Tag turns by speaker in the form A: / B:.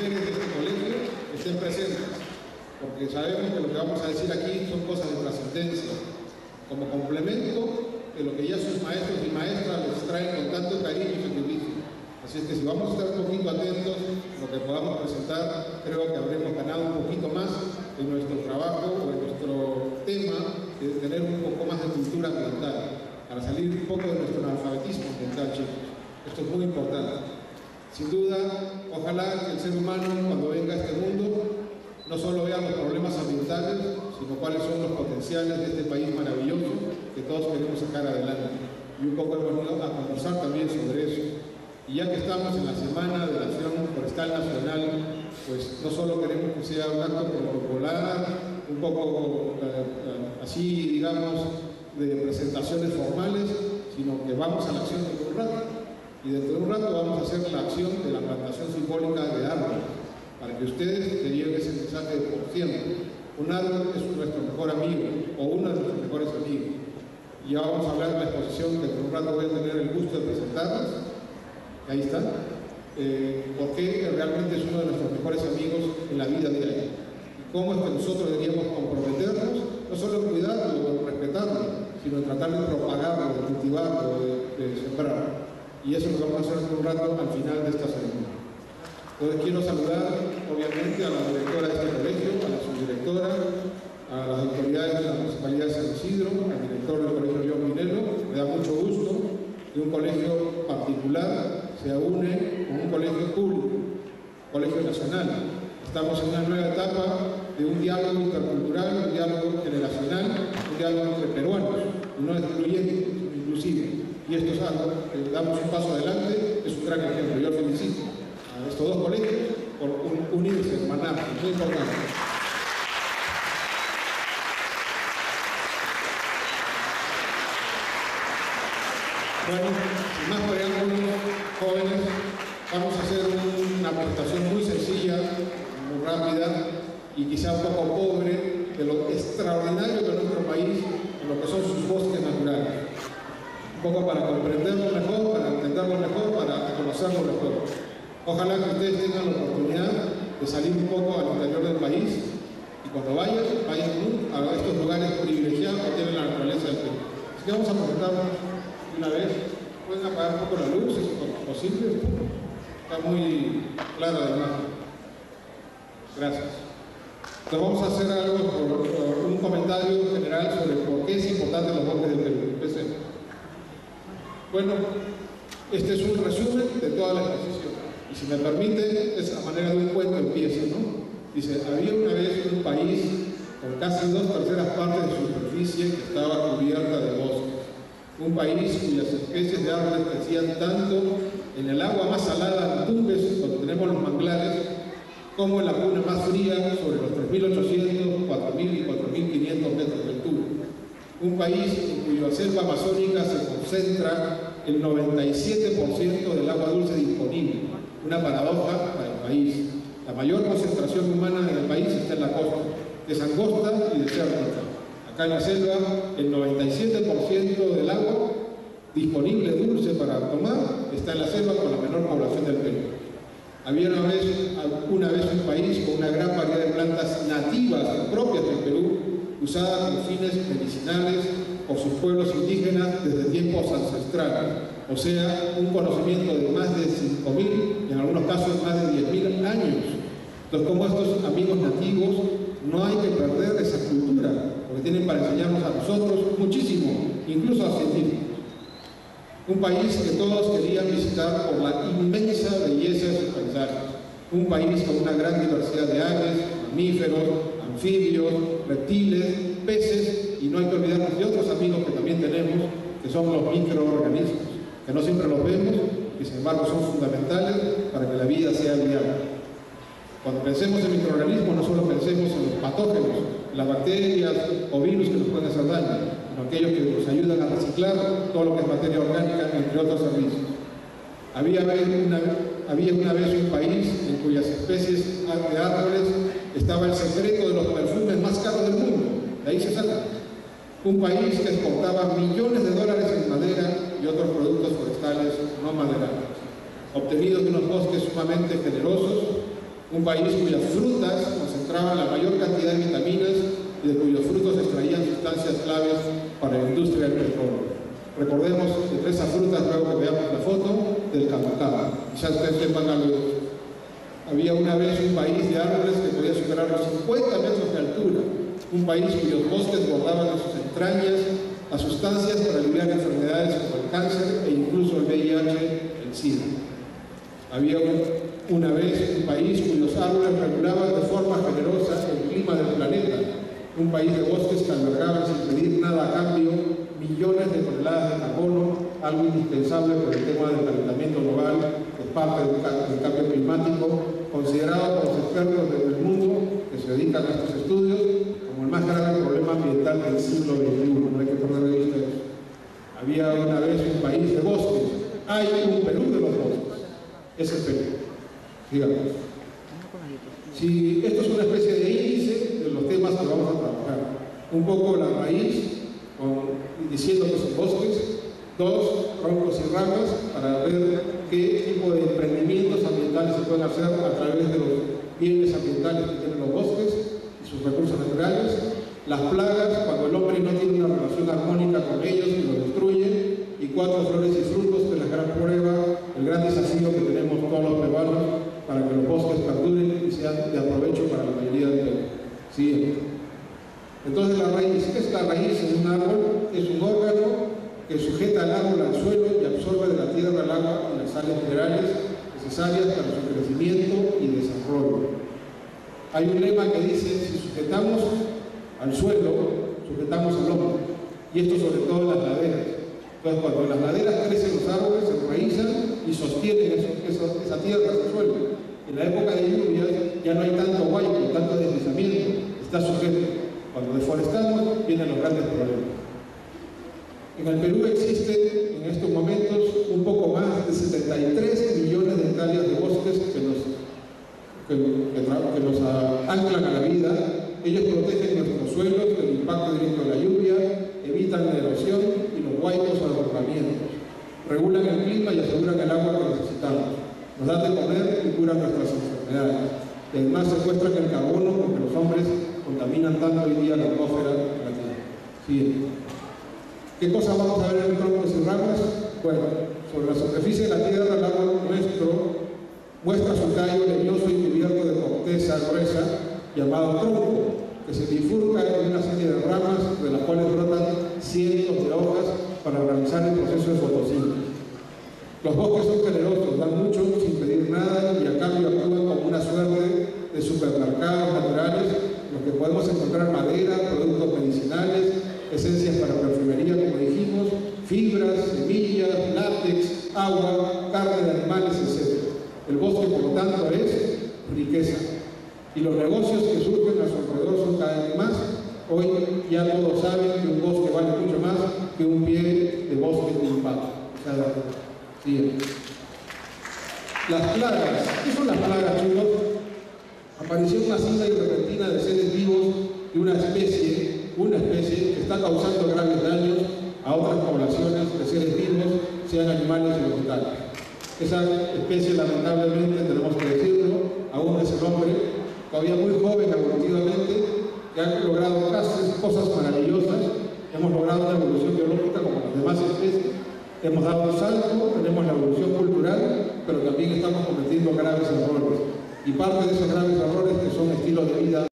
A: mujeres de este colegio estén presentes, porque sabemos que lo que vamos a decir aquí son cosas de trascendencia, como complemento de lo que ya sus maestros y maestras les traen con tanto cariño y sacrificio. Así es que si vamos a estar un poquito atentos a lo que podamos presentar, creo que habremos ganado un poquito más en nuestro trabajo o en nuestro tema de tener un poco más de cultura ambiental, para salir un poco de nuestro analfabetismo ambiental, chicos. Esto es muy importante. Sin duda, ojalá que el ser humano, cuando venga a este mundo, no solo vea los problemas ambientales, sino cuáles son los potenciales de este país maravilloso que todos queremos sacar adelante. Y un poco hemos venido a conversar también sobre eso. Y ya que estamos en la Semana de la Acción Forestal Nacional, pues no solo queremos que sea un acto protocolar, un poco así, digamos, de presentaciones formales, sino que vamos a la acción dentro de un rato. Y dentro de un rato vamos a hacer la acción de la plantación simbólica de árboles, para que ustedes se lleven ese mensaje de por siempre. Un árbol es nuestro mejor amigo, o uno de nuestros mejores amigos. Y ya vamos a hablar de la exposición que dentro de un rato voy a tener el gusto de presentarles. Ahí está. Porque realmente es uno de nuestros mejores amigos en la vida diaria. Y cómo es que nosotros deberíamos comprometernos, no solo en cuidarlo o en respetarlo, sino en tratar de propagarlo, de cultivarlo, de sembrar. Y eso lo vamos a hacer un rato al final de esta ceremonia. Entonces quiero saludar, obviamente, a la directora de este colegio, a la subdirectora, a las autoridades de la Municipalidad de San Isidro, al director del Colegio John Minelo. Me da mucho gusto que un colegio particular se une con un colegio público, colegio nacional. Estamos en una nueva etapa de un diálogo intercultural, un diálogo generacional, un diálogo entre peruanos, no excluyente, inclusive. Y esto es algo que damos un paso adelante, es un gran ejemplo. Yo felicito a estos dos colegios por unirse, hermanar, es muy importante. Bueno, sin más preámbulos, jóvenes, vamos a hacer una presentación muy sencilla, muy rápida y quizá un poco pobre de lo extraordinario de nuestro país en lo que son sus bosques naturales. Un poco para comprenderlo mejor, para entenderlo mejor, para conocerlo mejor. Ojalá que ustedes tengan la oportunidad de salir un poco al interior del país y cuando vayan a estos lugares privilegiados que tienen la naturaleza del Perú. Así que vamos a presentar una vez. Pueden apagar un poco la luz, si es posible. Está muy clara la imagen. Gracias. Entonces vamos a hacer un comentario general sobre por qué es importante los bosques del Perú. Empecemos. Bueno, este es un resumen de toda la exposición. Y si me permite, es a manera de un cuento empieza, ¿no? Dice, había una vez un país con casi 2/3 partes de superficie que estaba cubierta de bosques. Un país cuyas especies de árboles crecían tanto en el agua más salada de Tumbes, donde tenemos los manglares, como en la cuna más fría sobre los 3.800, 4.000 y 4.500 metros de altura. Un país en cuya selva amazónica se concentra el 97% del agua dulce disponible. Una paradoja para el país. La mayor concentración humana en el país está en la costa, que es angosta y desértica. Acá en la selva, el 97% del agua disponible dulce para tomar está en la selva con la menor población del Perú. Había una vez un país con una gran variedad de plantas nativas propias del Perú, usadas con fines medicinales por sus pueblos indígenas desde tiempos ancestrales, o sea, un conocimiento de más de 5.000 y en algunos casos más de 10.000 años. Entonces, como estos amigos nativos, no hay que perder esa cultura, porque tienen para enseñarnos a nosotros muchísimo, incluso a científicos. Un país que todos querían visitar por la inmensa belleza de sus paisajes. Un país con una gran diversidad de aves, mamíferos, anfibios, reptiles, peces, y no hay que olvidarnos de otros amigos que también tenemos, que son los microorganismos, que no siempre los vemos, que sin embargo son fundamentales para que la vida sea viable. Cuando pensemos en microorganismos, no solo pensemos en los patógenos, las bacterias o virus que nos pueden hacer daño, sino aquellos que nos ayudan a reciclar todo lo que es materia orgánica, entre otros servicios. Había una vez un país en cuyas especies de árboles estaba el secreto de los perfumes más caros del mundo. De ahí se saca. Un país que exportaba millones de dólares en madera y otros productos forestales no maderables, obtenidos de unos bosques sumamente generosos, un país cuyas frutas concentraban la mayor cantidad de vitaminas y de cuyos frutos extraían sustancias claves para la industria del petróleo. Recordemos entre esas frutas, luego que veamos la foto, del cacao. Ya ustedes sepan algo. Había una vez un país de árboles que podía superar los 50 metros de altura, un país cuyos bosques guardaban en sus entrañas las sustancias para aliviar enfermedades como el cáncer e incluso el VIH, el SIDA. Había una vez un país cuyos árboles regulaban de forma generosa el clima del planeta, un país de bosques que albergaban sin pedir nada a cambio millones de toneladas de carbono, algo indispensable por el tema del calentamiento global, que es parte del cambio climático, considerado por los expertos del mundo que se dedican a estos estudios como el más grave problema ambiental del siglo XXI. No hay que perder de vista eso. Había una vez un país de bosques. Hay un Perú de los bosques. Es el Perú. Digamos. Si esto es una especie de índice de los temas que vamos a trabajar. Un poco la raíz, diciendo que son bosques. 2, troncos y ramas, para ver qué tipo de emprendimientos ambientales se pueden hacer a través de los bienes ambientales que tienen los bosques y sus recursos naturales. Las plagas, cuando el hombre no tiene una relación armónica con ellos y los destruye. Y 4, flores y frutos, que es la gran prueba, el gran desafío que tenemos todos los peruanos para que los bosques perduren y sean de aprovecho para la mayoría del Perú. Siguiente. Entonces la raíz, ¿qué es la raíz en un árbol? Es un órgano que sujeta al árbol al suelo y absorbe de la tierra el agua y las sales minerales necesarias para su crecimiento y desarrollo. Hay un lema que dice, si sujetamos al suelo, sujetamos al hombre. Y esto sobre todo en las laderas. Entonces cuando en las laderas crecen los árboles, se enraizan y sostienen esa tierra, ese suelo. En la época de lluvias ya no hay tanto huaico, tanto deslizamiento, está sujeto. Cuando deforestamos vienen los grandes problemas. En el Perú existen en estos momentos un poco más de 73 millones de hectáreas de bosques que nos anclan a la vida. Ellos protegen nuestros suelos del impacto directo de la lluvia, evitan la erosión y los huaicos o desbordamientos, regulan el clima y aseguran el agua que necesitamos, nos dan de comer y curan nuestras enfermedades. Y además secuestran el carbono porque los hombres contaminan tanto hoy día la atmósfera de la Tierra. Siguiente. ¿Qué cosas vamos a ver en troncos y ramas? Bueno, sobre la superficie de la Tierra, el árbol nuestro muestra su tallo leñoso y cubierto de corteza gruesa, llamado tronco, que se bifurca en una serie de ramas de las cuales brotan cientos de hojas para realizar el proceso de fotosíntesis. Los bosques son generosos, dan mucho sin pedir nada y a cambio actúan como una suerte de supermercados naturales en los que podemos encontrar madera, productos medicinales, esencias para perfumería, como dijimos, fibras, semillas, látex, agua, carne de animales, etc. El bosque, por tanto, es riqueza. Y los negocios que surgen a su alrededor son cada vez más. Hoy ya todos saben que un bosque vale mucho más que un pie de bosque de un pato. Siguiente. Las plagas. ¿Qué son las plagas, chicos? Aparición masiva y repentina de seres vivos de una especie que está causando graves daños a otras poblaciones de seres vivos, sean animales o vegetales. Esa especie, lamentablemente, tenemos que decirlo, aún es el hombre, todavía muy joven evolutivamente, que ha logrado cosas maravillosas. Hemos logrado una evolución biológica como las demás especies, hemos dado un salto, tenemos la evolución cultural, pero también estamos cometiendo graves errores. Y parte de esos graves errores que son estilos de vida